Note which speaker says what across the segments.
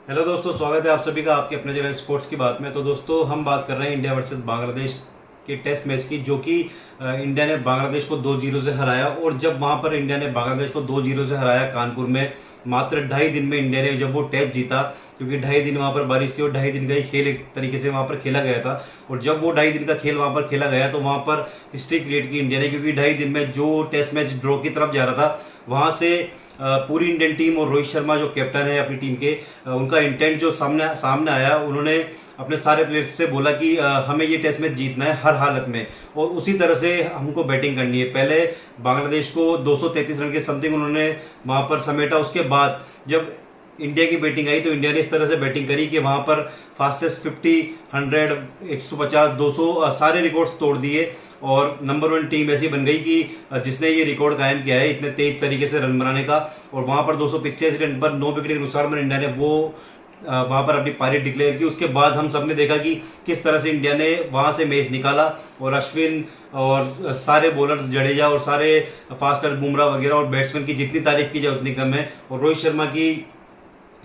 Speaker 1: Hello दोस्तों, स्वागत है आप सभी का आपके अपने चैनल स्पोर्ट्स की बात में। तो दोस्तों हम बात कर रहे हैं इंडिया वर्सेस बांग्लादेश के टेस्ट मैच की, जो कि इंडिया ने बांग्लादेश को 2-0 से हराया। और जब वहां पर इंडिया ने बांग्लादेश को 2-0 से हराया कानपुर में, मात्र 2.5 दिन में इंडिया ने जब वो टेस्ट जीता, क्योंकि 2.5 दिन वहां पर बारिश थी और 2.5 दिन का ही खेल एक तरीके से वहां पर खेला गया था। और जब वो 2.5 दिन का खेल वहां पर खेला गया तो वहां पर हिस्ट्री क्रिएट की इंडिया ने, क्योंकि 2.5 दिन में जो टेस्ट मैच ड्रॉ की तरफ जा रहा था, वहां से पूरी इंडियन टीम और रोहित शर्मा जो कैप्टन है अपनी टीम के, उनका इंटेंट जो सामने सामने आया, उन्होंने अपने सारे प्लेयर्स से बोला कि हमें ये टेस्ट मैच जीतना है हर हालत में, और उसी तरह से हमको बैटिंग करनी है। पहले बांग्लादेश को 233 रन के समथिंग उन्होंने वहां पर समेटा। उसके बाद जब इंडिया की बैटिंग आई तो इंडिया ने इस तरह से बैटिंग करी कि वहां पर फास्टेस्ट 50, 100, 150, 200 सारे रिकॉर्ड्स तोड़ दिए, और नंबर 1 टीम ऐसी बन गई कि जिसने ये रिकॉर्ड कायम किया है इतने तेज तरीके से रन बनाने का। और वहां पर 285 रन पर 9 विकेट के अनुसार में इंडिया ने वो वहां पर अपनी पारी डिक्लेयर की। उसके बाद हम सब ने देखा कि किस तरह से इंडिया ने वहां से मैच निकाला, और अश्विन और सारे बॉलर्स, जडेजा और सारे फास्टर, बुमराह वगैरह और बैट्समैन की जितनी तारीफ की जाए उतनी कम है। और रोहित शर्मा की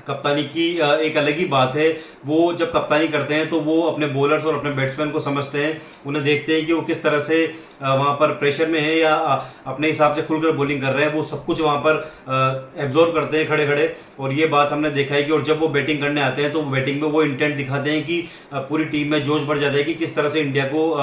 Speaker 1: कप्तानी की एक अलग ही बात है। वो जब कप्तानी करते हैं तो वो अपने बॉलर्स और अपने बैट्समैन को समझते हैं, उन्हें देखते हैं कि वो किस तरह से वहां पर प्रेशर में है या अपने हिसाब से खुलकर बॉलिंग कर रहे हैं। वो सब कुछ वहां पर एब्जॉर्व करते हैं खड़े खड़े, और ये बात हमने देखा है कि और जब वो बैटिंग करने आते हैं तो बैटिंग में वो इंटेंट दिखाते हैं कि पूरी टीम में जोश बढ़ जाता है कि किस तरह से इंडिया को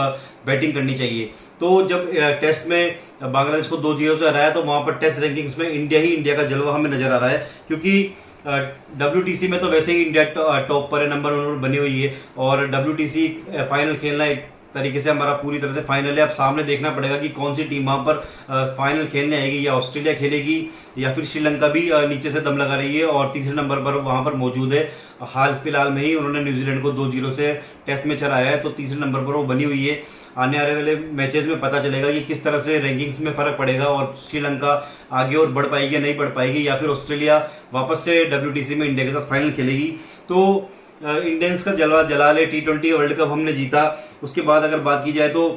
Speaker 1: बैटिंग करनी चाहिए। तो जब टेस्ट में बांग्लादेश को 2-0 से हराया तो वहां पर टेस्ट रैंकिंग्स में इंडिया का जलवा हमें नजर आ रहा है, क्योंकि WTC में तो वैसे ही इंडिया टॉप पर है, नंबर 1 बनी हुई है। और WTC फाइनल खेलना एक तरीके से हमारा पूरी तरह से फाइनल है। अब सामने देखना पड़ेगा कि कौन सी टीम वहां पर फाइनल खेलने आएगी, या ऑस्ट्रेलिया खेलेगी या फिर श्रीलंका भी नीचे से दम लगा रही है और तीसरे नंबर पर वहां पर मौजूद है। हाल फिलहाल में ही उन्होंने न्यूजीलैंड को 2-0 से टेस्ट मैच हराया है, तो तीसरे नंबर पर वो बनी हुई है। आने वाले मैचेस में पता चलेगा कि किस तरह से रैंकिंग्स में फर्क पड़ेगा, और श्रीलंका आगे और बढ़ पाएगी या नहीं बढ़ पाएगी, या फिर ऑस्ट्रेलिया वापस से WTC में इंडिया के साथ फाइनल खेलेगी। तो इंडियंस का जलवा जलाल है। T20 वर्ल्ड कप हमने जीता। उसके बाद अगर बात की जाए तो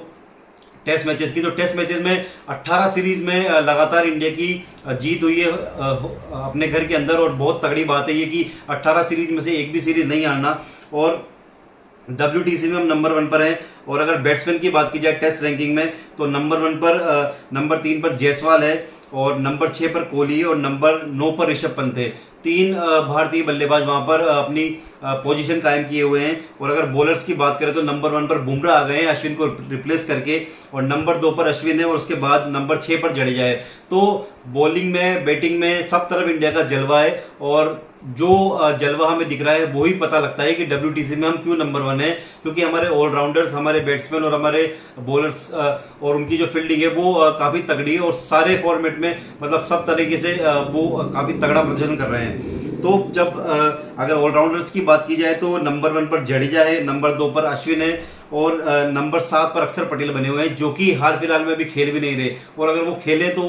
Speaker 1: टेस्ट मैचेस की, तो टेस्ट मैचेस में 18 सीरीज में लगातार इंडिया की जीत हुई है अपने घर के अंदर। और बहुत तगड़ी बात है ये कि 18 सीरीज में से एक भी सीरीज नहीं हारना, और WTC में हम नंबर 1 पर हैं। और अगर बैट्समैन की बात की जाए टेस्ट रैंकिंग में, तो नंबर 1 पर नंबर 3 पर जायसवाल है, और नंबर 6 पर कोहली है, और नंबर 9 पर ऋषभ पंत है। 3 भारतीय बल्लेबाज वहां पर अपनी पोजीशन कायम किए हुए हैं। और अगर बॉलर्स की बात करें तो नंबर 1 पर बुमराह आ गए हैं अश्विन को रिप्लेस करके, और नंबर 2 पर अश्विन है, और उसके बाद नंबर 6 पर जडेजा है। तो बॉलिंग में, बैटिंग में सब तरफ इंडिया का जलवा है, और जो जलवा हमें दिख रहा है वो ही पता लगता है कि WTC में हम क्यों नंबर 1 है, क्योंकि हमारे ऑलराउंडर्स, हमारे बैट्समैन और हमारे बॉलर्स और उनकी जो फील्डिंग है वो काफी तगड़ी है, और सारे फॉर्मेट में मतलब सब तरीके से वो काफी तगड़ा प्रदर्शन कर रहे हैं। तो जब अगर ऑलराउंडर्स की बात की जाए तो नंबर 1 पर जडेजा है, नंबर 2 पर अश्विन है, और नंबर 7 पर अक्षर पटेल बने हुए हैं, जो कि हाल फिलहाल में भी खेल भी नहीं रहे, और अगर वो खेले तो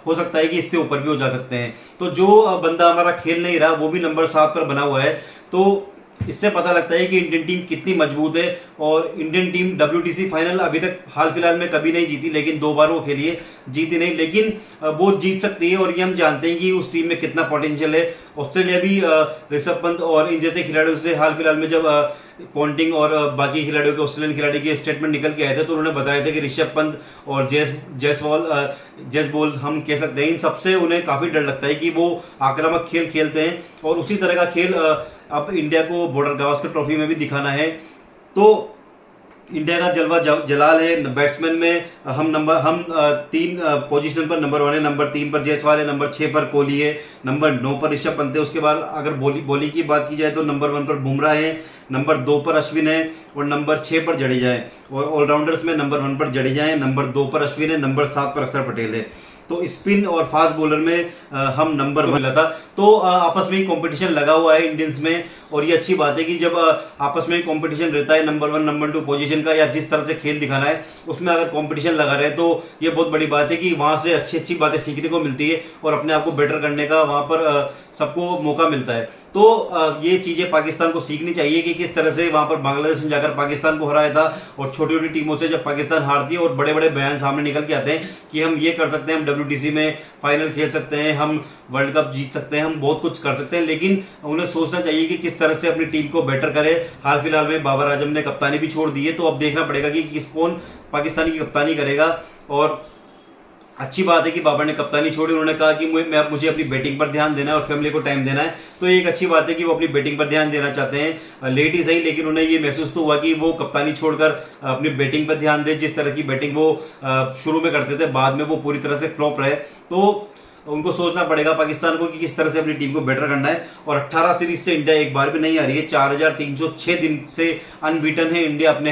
Speaker 1: हो सकता है कि इससे ऊपर भी हो जा सकते हैं। तो जो बंदा हमारा खेल नहीं रहा वो भी नंबर 7 पर बना हुआ है। तो इससे पता लगता है कि इंडियन टीम कितनी मजबूत है। और इंडियन टीम WTC फाइनल अभी तक हाल फिलहाल में कभी नहीं जीती, लेकिन 2 बार वो खेली है, जीती नहीं, लेकिन वो जीत सकती है। और ये हम जानते हैं कि उस टीम में कितना पोटेंशियल है। ऑस्ट्रेलिया भी ऋषभ पंत और इन जैसे खिलाड़ियों से हाल फिलहाल में जब पॉन्टिंग और बाकी खिलाड़ियों के, ऑस्ट्रेलियन खिलाड़ी के स्टेटमेंट निकल के आए थे, तो उन्होंने बताया था कि ऋषभ पंत और जयसवाल हम कह सकते हैं, इन सबसे उन्हें काफी डर लगता है कि वो आक्रामक खेल खेलते हैं, और उसी तरह का खेल अब इंडिया को बॉर्डर गावस्कर ट्रॉफी में भी दिखाना है। तो इंडिया का जलवा जलाल है। बैट्समैन में हम 3 पोजीशन पर नंबर 1 है, नंबर 3 पर जायसवाल है, नंबर 6 पर कोहली है, नंबर 9 पर ऋषभ पंत है। उसके बाद अगर बॉलिंग की बात की जाए तो नंबर 1 पर बुमराह है, नंबर 2 पर अश्विन है, और नंबर 6 पर जडेजा है। और ऑलराउंडर्स में नंबर 1 पर जडेजा है, नंबर 2 पर अश्विन है, नंबर 7 पर अक्षर पटेल है। तो स्पिन और फास्ट बॉलर में हम नंबर 1 मिला था। तो आपस में ही कंपटीशन लगा हुआ है इंडियंस में, और ये अच्छी बात है कि जब आपस में कंपटीशन रहता है नंबर 1 नंबर 2 पोजीशन का, या जिस तरह से खेल दिखाना है उसमें अगर कंपटीशन लगा रहे तो ये बहुत बड़ी बात है कि वहां से अच्छी अच्छी बातें सीखने को मिलती है, और अपने आप को बेटर करने का वहां पर सबको मौका मिलता है। तो ये चीजें पाकिस्तान को सीखनी चाहिए कि किस तरह से वहां पर बांग्लादेश ने जाकर पाकिस्तान को हराया था, और छोटी छोटी टीमों से जब पाकिस्तान हारती है और बड़े बड़े बयान सामने निकल के आते हैं कि हम ये कर सकते हैं, हम WTC में फाइनल खेल सकते हैं, हम वर्ल्ड कप जीत सकते हैं, हम बहुत कुछ कर सकते हैं, लेकिन उन्हें सोचना चाहिए कि किस तरह से अपनी टीम को बेटर करे। हाल फिलहाल में बाबर आजम ने कप्तानी भी छोड़ दी है, तो अब देखना पड़ेगा कि कौन पाकिस्तान की कप्तानी करेगा। और अच्छी बात है कि बाबर ने कप्तानी छोड़ी, उन्होंने कहा कि मुझे अपनी बैटिंग पर ध्यान देना है और फैमिली को टाइम देना है। तो ये एक अच्छी बात है कि वो अपनी बैटिंग पर ध्यान देना चाहते हैं, लेट ही सही, लेकिन उन्हें ये महसूस तो हुआ कि वो कप्तानी छोड़कर अपनी बैटिंग पर ध्यान दे। जिस तरह की बैटिंग वो शुरू में करते थे, बाद में वो पूरी तरह से फ्लॉप रहे, तो उनको सोचना पड़ेगा पाकिस्तान को कि किस तरह से अपनी टीम को बेटर करना है। और 18 सीरीज से इंडिया एक बार भी नहीं आ रही है, 4306 दिन से अनबीटन है इंडिया अपने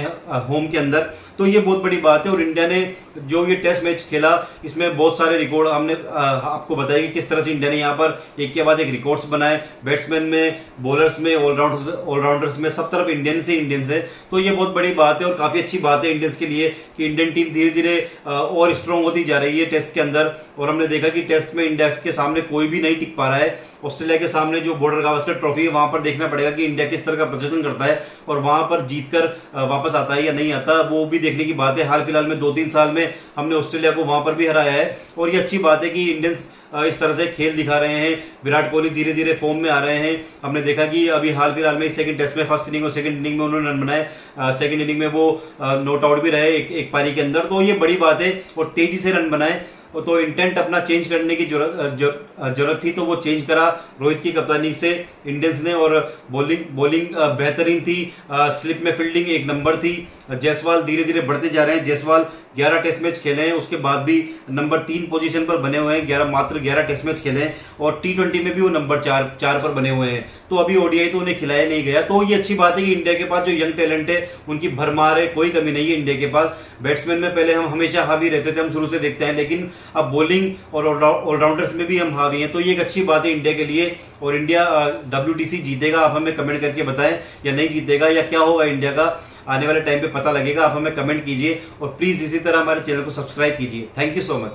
Speaker 1: होम के अंदर, तो ये बहुत बड़ी बात है। और इंडिया ने जो ये टेस्ट मैच खेला, इसमें बहुत सारे रिकॉर्ड हमने आपको बताया कि किस तरह से इंडिया ने यहाँ पर एक के बाद एक रिकॉर्ड्स बनाए, बैट्समैन में, बॉलर्स में, ऑलराउंडर्स में, सब तरफ इंडियंस है। तो ये बहुत बड़ी बात है और काफ़ी अच्छी बात है इंडियंस के लिए कि इंडियन टीम धीरे धीरे और स्ट्रॉन्ग होती जा रही है टेस्ट के अंदर। और हमने देखा कि टेस्ट में इंडिया के सामने कोई भी नहीं टिक पा रहा है। ऑस्ट्रेलिया के सामने जो बॉर्डर गावस्कर ट्रॉफी है, वहां पर देखना पड़ेगा कि इंडिया किस तरह का प्रदर्शन करता है और वहां पर जीतकर वापस आता है या नहीं आता, वो भी देखने की बात है। हाल फिलहाल में 2-3 साल में हमने ऑस्ट्रेलिया को वहां पर भी हराया है और ये अच्छी बात है कि इंडियंस इस तरह से खेल दिखा रहे हैं। विराट कोहली धीरे धीरे फॉर्म में आ रहे हैं। हमने देखा कि अभी हाल फिलहाल में सेकंड टेस्ट में फर्स्ट इनिंग और सेकंड इनिंग में उन्होंने रन बनाए, सेकंड इनिंग में वो नॉट आउट भी रहे एक पारी के अंदर, तो ये बड़ी बात है। और तेजी से रन बनाए, तो इंटेंट अपना चेंज करने की जरूरत थी, तो वो चेंज करा रोहित की कप्तानी से इंडियंस ने। और बॉलिंग बेहतरीन थी, स्लिप में फील्डिंग एक नंबर थी। जायसवाल धीरे धीरे बढ़ते जा रहे हैं। जायसवाल 11 टेस्ट मैच खेले हैं, उसके बाद भी नंबर 3 पोजीशन पर बने हुए हैं, मात्र 11 टेस्ट मैच खेले हैं। और T20 में भी वो नंबर 4 पर बने हुए हैं। तो अभी ODI तो उन्हें खिलाया नहीं गया। तो ये अच्छी बात है कि इंडिया के पास जो यंग टैलेंट है उनकी भरमार है, कोई कमी नहीं है इंडिया के पास। बैट्समैन में पहले हम हमेशा हावी रहते थे, हम शुरू से देखते हैं, लेकिन अब बॉलिंग और ऑलराउंडर्स में भी हम हावी हैं। तो ये एक अच्छी बात है इंडिया के लिए। और इंडिया WTC जीतेगा, आप हमें कमेंट करके बताएं, या नहीं जीतेगा, या क्या होगा इंडिया का, आने वाले टाइम पे पता लगेगा। आप हमें कमेंट कीजिए और प्लीज़ इसी तरह हमारे चैनल को सब्सक्राइब कीजिए। Thank you so much.